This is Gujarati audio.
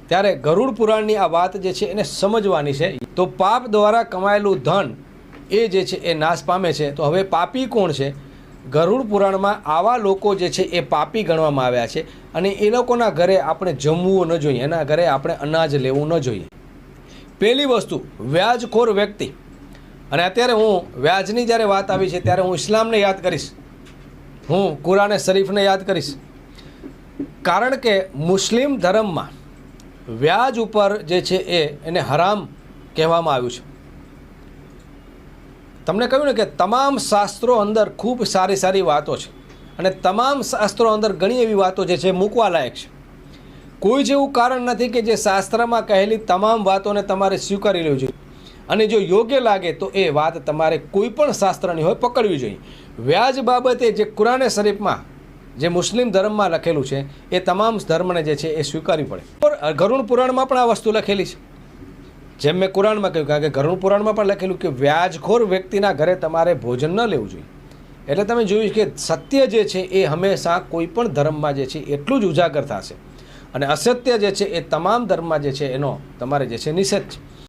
ત્યારે ગરુડ પુરાણની આ વાત જે છે એને સમજવાની છે. તો પાપ દ્વારા કમાયેલું ધન એ જે છે એ નાશ પામે છે. તો હવે પાપી કોણ છે? ગરુડ પુરાણમાં આવા લોકો જે છે એ પાપી ગણવામાં આવ્યા છે અને એ લોકોના ઘરે આપણે જમવું ન જોઈએ, એના ઘરે આપણે અનાજ લેવું ન જોઈએ. પહેલી વસ્તુ, વ્યાજખોર વ્યક્તિ. અને અત્યારે હું વ્યાજની જ્યારે વાત આવી છે ત્યારે હું ઇસ્લામને યાદ કરીશ, હું કુરાને શરીફને યાદ કરીશ. કારણ કે મુસ્લિમ ધર્મમાં વ્યાજ ઉપર જે છે એને હરામ કહેવામાં આવ્યું છે. તમને કહ્યું ને કે તમામ શાસ્ત્રો અંદર ખૂબ સારી સારી વાતો છે અને તમામ શાસ્ત્રો અંદર ઘણી એવી વાતો જે છે મૂકવા લાયક છે. કોઈ જ એવું કારણ નથી કે જે શાસ્ત્રમાં કહેલી તમામ વાતોને તમારે સ્વીકારી લેવી જોઈએ અને જો યોગ્ય લાગે તો એ વાત તમારે કોઈ પણ શાસ્ત્રની હોય પકડવી જોઈએ. વ્યાજ બાબતે જે કુરાને શરીફમાં જે મુસ્લિમ ધર્મમાં લખેલું છે એ તમામ ધર્મને જે છે એ સ્વીકારવી પડે. ગરુડ પુરાણમાં પણ આ વસ્તુ લખેલી છે. જેમ મેં કુરાનમાં કહ્યું, કારણ કે ગરુડ પુરાણમાં પણ લખેલું કે વ્યાજખોર વ્યક્તિના ઘરે તમારે ભોજન ન લેવું જોઈએ. એટલે તમે જોયું કે સત્ય જે છે એ હંમેશા કોઈ પણ ધર્મમાં જે છે એટલું જ ઉજાગર થશે અને અસત્ય જે છે એ તમામ ધર્મમાં જે છે એનો તમારે જે છે નિષેધ છે.